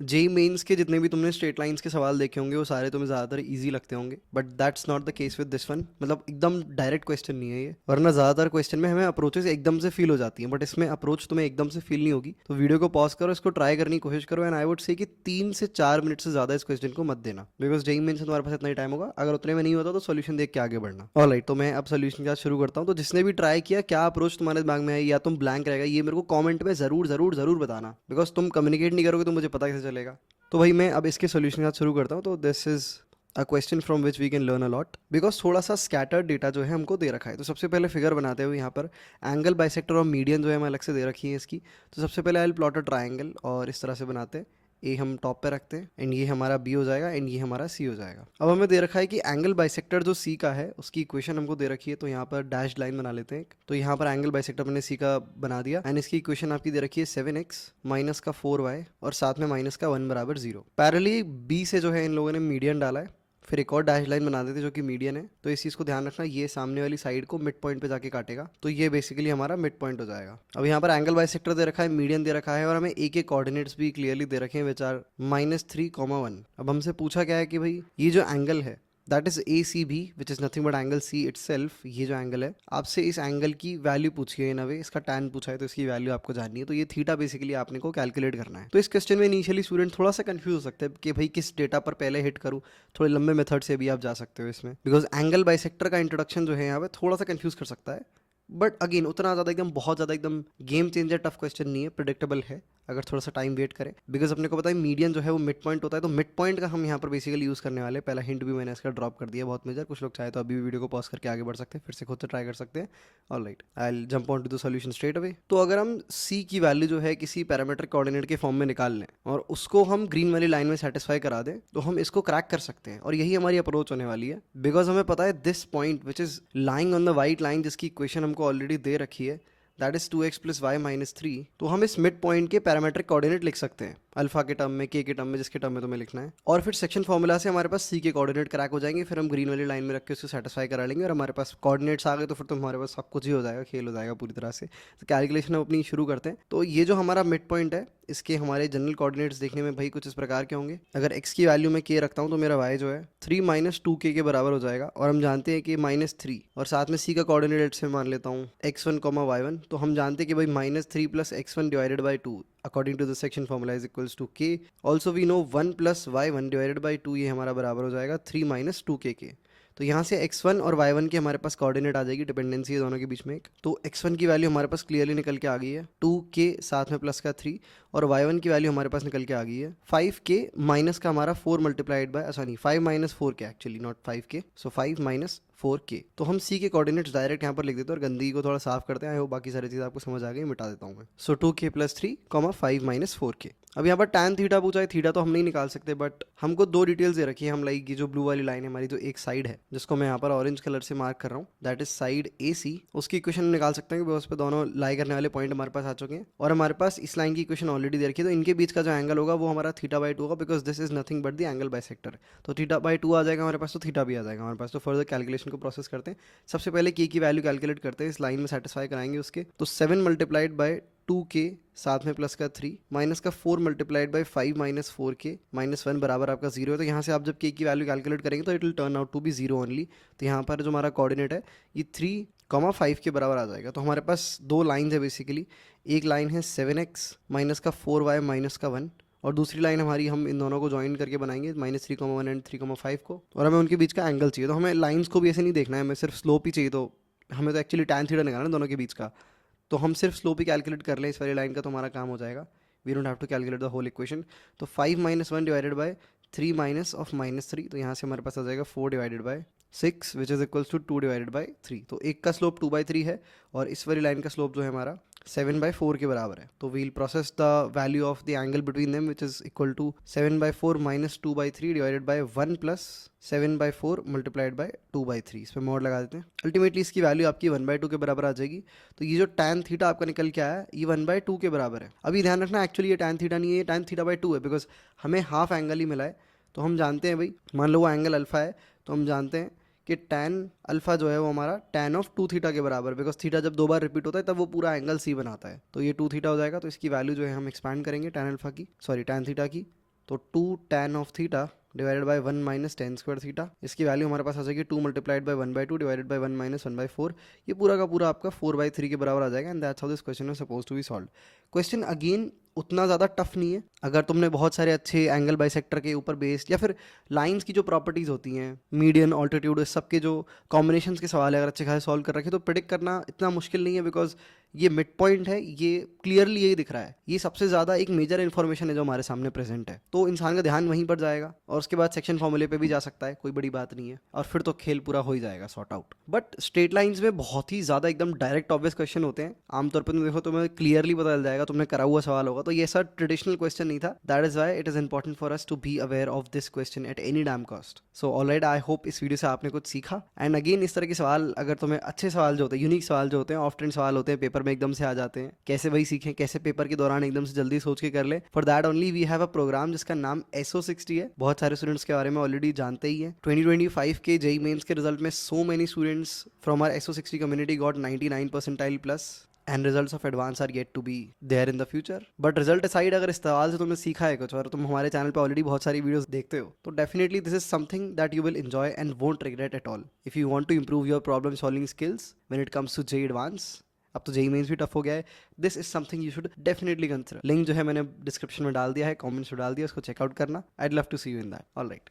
JEE mains के जितने भी तुमने स्ट्रेट लाइंस के सवाल देखे होंगे वो सारे तुम्हें ज़्यादातर इजी लगते होंगे, but that's not the case with this one. मतलब एकदम डायरेक्ट क्वेश्चन नहीं है ये, वरना ज़्यादातर क्वेश्चन में हमें अप्रोचेस एकदम से फील हो जाती हैं, बट इसमें अप्रोच तुम्हें एकदम से फील नहीं होगी। तो वीडियो को पॉज करो, इसको ट्राई करने की कोशिश करो, एंड आई वुड से कि 3 से 4 मिनट से ज़्यादा इस क्वेश्चन को मत देना, बिकॉज जेई मेंस में तुम्हारे पास इतना ही टाइम होगा। अगर उतने में नहीं होता तो सोल्यूशन देख के आगे बढ़ना। ऑलराइट, तो मैं अब सोल्यूशन के साथ शुरू करता हूँ। तो जिसने भी ट्राई किया, क्या अप्रोच तुम्हारे दिमाग में आई या तुम ब्लैंक रहेगा, ये मेरे को कॉमेंट में ज़रूर ज़रूर ज़रूर बताना, बिकॉज तुम कम्युनिकेट नहीं करोगे तो मुझे पता कैसे चलेगा। तो भाई मैं अब इसके सोल्यूशन के साथ शुरू करता हूँ। तो this is a question from which we can learn a lot, because थोड़ा सा स्कैटर्ड डेटा जो है हमको दे रखा है। तो सबसे पहले फिगर बनाते हुए यहाँ पर एंगल बाइसेक्टर और मीडियन जो है हमें अलग से दे रखी है इसकी। तो सबसे पहले I will plot a triangle, और इस तरह से बनाते हैं। ए हम टॉप पे रखते हैं, एंड ये हमारा बी हो जाएगा, एंड ये हमारा सी हो जाएगा। अब हमें दे रखा है कि एंगल बाइसेक्टर जो सी का है उसकी इक्वेशन हमको दे रखी है। तो यहाँ पर डैश लाइन बना लेते हैं। तो यहाँ पर एंगल बाइसेक्टर मैंने सी का बना दिया, एंड इसकी इक्वेशन आपकी दे रखी है 7x माइनस का 4y और साथ में माइनस का 1 बराबर 0। पैरेलली बी से जो है इन लोगों ने मीडियन डाला है, फिर एक और डैश लाइन बना देते जो कि मीडियन है। तो इस चीज़ को ध्यान रखना, ये सामने वाली साइड को मिड पॉइंट पे जाके काटेगा, तो ये बेसिकली हमारा मिड पॉइंट हो जाएगा। अब यहाँ पर एंगल बाइसेक्टर दे रखा है, मीडियन दे रखा है, और हमें एक एक कोऑर्डिनेट्स भी क्लियरली दे रखे हैं विच आर -3, 1। अब हमसे पूछा क्या है कि भाई ये जो एंगल है that is A C B which is nothing but angle C itself. ये जो एंगल है, आपसे इस एंगल की वैल्यू पूछी है इन अ वे, इसका टैन पूछा है तो इसकी वैल्यू आपको जाननी है। तो ये थीटा बेसिकली आपने को कैलकुलेट करना है। तो इस क्वेश्चन में इनिशियली स्टूडेंट थोड़ा सा कंफ्यूज हो सकते हैं कि भाई किस डेटा पर पहले हिट करूँ। थोड़े लंबे मेथड से भी आप जा सकते हो इसमें, बिकॉज एंगल बाइसेक्टर का इंट्रोडक्शन जो है यहाँ पे थोड़ा सा कंफ्यूज कर सकता है। बट अगेन उतना ज़्यादा एकदम बहुत ज़्यादा एकदम गेम चेंजर टफ क्वेश्चन नहीं है, प्रिडिक्टेबल है अगर थोड़ा सा टाइम वेट करें। बिकॉज अपने को पता है मीडियन जो है वो मिड पॉइंट होता है, तो मिड पॉइंट का हम यहाँ पर बेसिकली यूज़ करने वाले हैं। पहला हिंट भी मैंने इसका ड्रॉप कर दिया बहुत मेजर। कुछ लोग चाहे तो अभी भी वीडियो को पॉज करके आगे बढ़ सकते हैं, फिर से खुद से ट्राई कर सकते हैं। Alright, I will jump on to the solution straight away. तो अगर हम सी की वैल्यू जो है किसी पैरामीट्रिक कोऑर्डिनेट के फॉर्म में निकाल लें और उसको हम ग्रीन वाली लाइन में सेटिस्फाई करा दें, तो हम इसको क्रैक कर सकते हैं, और यही हमारी अप्रोच होने वाली है। बिकॉज हमें पता है this point which is lying on the white line, जिसकी इक्वेशन हमको ऑलरेडी दे रखी है, that is 2x plus Y minus 3। तो हम इस मिड पॉइंट के पैरामीट्रिक कोऑर्डिनेट लिख सकते हैं, अल्फा के टर्म में, के टर्म में, जिसके टर्म में तुम्हें लिखना है। और फिर सेक्शन फॉर्मूला से हमारे पास सी के कोऑर्डिनेट क्रैक हो जाएंगे, फिर हम ग्रीन वाली लाइन में रख के उसको सेटिस्फाई करा लेंगे, और हमारे पास कोऑर्डिनेट्स आ गए तो फिर तो हमारे पास सब कुछ ही हो जाएगा, खेल हो जाएगा पूरी तरह से। तो कैलकुलेशन हम अपनी शुरू करते हैं। तो ये जो हमारा मिड पॉइंट है, इसके हमारे जनरल कोऑर्डिनेट्स देखने में भाई कुछ इस प्रकार के होंगे। अगर x की वैल्यू मैं k रखता हूँ तो मेरा y जो है 3 माइनस 2k के बराबर हो जाएगा, और हम जानते हैं कि -3, और साथ में c का कोऑर्डिनेट से मान लेता हूँ x1, y1। तो हम जानते हैं कि भाई -3 plus x1 divided by 2 according to the section formula is equals to k। Also we know 1 plus y1 divided by 2, ये हमारा बराबर हो जाएगा 3 माइनस 2k के। तो यहाँ से x1 और y1 के हमारे पास कोऑर्डिनेट आ जाएगी, डिपेंडेंसी है दोनों के बीच में एक। तो x1 की वैल्यू हमारे पास क्लियरली निकल के आ गई है 2k साथ में प्लस का 3, और y1 की वैल्यू हमारे पास निकल के आ गई है 5k माइनस का हमारा 4 multiplied by, sorry 5 minus 4k actually, not 5k, so 5 minus 4k। तो हम c के कोऑर्डिनेट्स डायरेक्ट यहाँ पर लिख देते हैं और गंदगी को थोड़ा साफ करते हैं। आई होप बाकी सारी चीज़ आपको समझ आ गई, मिटा देता हूँ मैं। सो 2k प्लस 3 5 माइनस 4k। अब यहाँ पर tan थीटा पूछा है, थीटा तो हम नहीं निकाल सकते, बट हमको दो डिटेल्स दे रखी है। हम लाइक ये जो ब्लू वाली लाइन है हमारी, जो एक साइड है जिसको मैं यहाँ पर ऑरेंज कलर से मार्क कर रहा हूँ, दैट इज साइड AC, उसकी इक्वेशन निकाल सकते हैं, उस पर दोनों लाई करने वाले पॉइंट हमारे पास आ चुके हैं, और हमारे पास इस लाइन की इक्वेशन ऑलरेडी दे रखी है। तो इनके बीच का जो एंगल होगा वो हमारा θ/2 होगा, because this is nothing but the angle bisector. तो θ/2 आ जाएगा हमारे पास, तो थीटा भी आ जाएगा हमारे पास। तो फर्दर कैलकुलेशन को प्रोसेस करते हैं। सबसे पहले k की वैल्यू कैलकुलेट करते हैं, इस लाइन में सेटिस्फाई कराएंगे उसके। तो 7 मल्टीप्लाइड बाय 2k साथ में प्लस का 3 माइनस का 4 multiplied by 5 minus 4k minus 1 बराबर आपका 0 है। तो यहाँ से आप जब k की वैल्यू कैलकुलेट करेंगे तो it will turn out to be 0 only. तो यहाँ पर जो हमारा कोऑर्डिनेट है ये 3,5 के बराबर आ जाएगा। तो हमारे पास दो लाइन है बेसिकली, एक लाइन है 7x माइनस का 4y माइनस का 1, और दूसरी लाइन हमारी हम इन दोनों को ज्वाइन करके बनाएंगे -3,1 एंड 3,5 को, और हमें उनके बीच का एंगल चाहिए। तो हमें लाइंस को भी ऐसे नहीं देखना है, हमें सिर्फ स्लोप ही चाहिए। तो हमें तो एक्चुअली tan थीटा निकालना है दोनों के बीच का, तो हम सिर्फ स्लोप ही कैलकुलेट कर लें इस वाली लाइन का, तो हमारा काम हो जाएगा। We don't have to calculate the whole equation. तो 5 minus 1 divided by 3 minus of -3, तो यहाँ से हमारे पास आ जाएगा 4 divided by 6 which is equals to 2 divided by 3। तो एक का स्लोप 2/3 है, और इस वाली लाइन का स्लोप जो है हमारा 7/4 के बराबर है। तो we'll process the value of the angle between them which is equal to 7/4 minus 2/3 divided by 1 plus 7/4 multiplied by 2/3। इस पर मोड लगा देते हैं। अल्टीमेटली इसकी वैल्यू आपकी 1/2 के बराबर आ जाएगी। तो ये जो tan थीटा आपका निकल के आया है ये 1/2 के बराबर है। अभी ध्यान रखना, एक्चुअली ये tan थीटा नहीं है, ये tan θ/2 है, बिकॉज हमें हाफ एंगल ही मिला है। तो हम जानते हैं भाई, मान लो वो एंगल अल्फा है, तो हम जानते हैं कि tan अल्फा जो है वो हमारा tan ऑफ 2 थीटा के बराबर, बिकॉज थीटा जब दो बार रिपीट होता है तब वो पूरा एंगल C बनाता है। तो ये 2 थीटा हो जाएगा। तो इसकी वैल्यू जो है हम एक्सपैंड करेंगे tan अल्फा की, सॉरी tan थीटा की, तो 2 tan of theta divided by 1 minus ten square theta, इसकी वैल्यू हमारे पास आ जाएगी 2 multiplied by 1/2 divided by 1 minus 1/4। ये पूरा का पूरा आपका 4/3 के बराबर आ जाएगा and that's how this question is suppose to be solve. Question again उतना ज़्यादा टफ नहीं है। अगर तुमने बहुत सारे अच्छे एंगल बाइसेक्टर के ऊपर बेस्ड या फिर लाइंस की जो प्रॉपर्टीज़ होती हैं, मीडियन, ऑल्टीट्यूड, इस सब के जो कॉम्बिनेशंस के सवाल है अगर अच्छे खासे सॉल्व कर रखे तो प्रिडिक्ट करना इतना मुश्किल नहीं है, बिकॉज ये मिड पॉइंट है, ये क्लियरली यही दिख रहा है, ये सबसे ज़्यादा एक मेजर इन्फॉर्मेशन है जो हमारे सामने प्रेजेंट है, तो इंसान का ध्यान वहीं पर जाएगा और उसके बाद सेक्शन फॉर्मूले पे भी जा सकता है, कोई बड़ी बात नहीं है, और फिर तो खेल पूरा हो ही जाएगा sort out. But straight lines में बहुत ही ज़्यादा एकदम डायरेक्ट ऑब्वियस क्वेश्चन होते हैं, आमतौर पर तुम देखो तुम्हें क्लियरली पता चल जाएगा, तुमने करा हुआ सवाल होगा, तो ये ऐसा ट्रेडिशनल क्वेश्चन नहीं था। That is why it is important for us to be aware of this question at any damn cost. So alright, I hope इस वीडियो से आपने कुछ सीखा। एंड अगेन इस तरह के सवाल अगर तुम्हें अच्छे सवाल जो होते हैं, यूनिक सवाल जो होते हैं, ऑफ ट्रेंड सवाल होते हैं, पेपर में एकदम से आ जाते हैं, कैसे वही सीखें, कैसे पेपर के दौरान एकदम से जल्दी सोच के कर ले, for that only we have a program जिसका नाम SO60 है। बहुत सारे स्टूडेंट्स के बारे में ऑलरेडी जानते ही हैं। 2025 के जेईई मेंस के रिजल्ट में so many students from our SO60 community got 99 percentile plus and results of advance are yet to be there in the future. But result aside, अगर इस सवाल से तुमने सीखा है कुछ और तुम हमारे चैनल पे ऑलरेडी बहुत सारी वीडियोस देखते हो, तो definitely this is something that you will enjoy and won't regret at all if you want to improve your problem solving skills when it comes to JEE advance. अब तो JEE mains भी tough हो गया है। This is something you should definitely consider. Link जो है मैंने description में डाल दिया है, कमेंट्स में डाल दिया, उसको चेकआउट करना। I love to see you in that. Alright.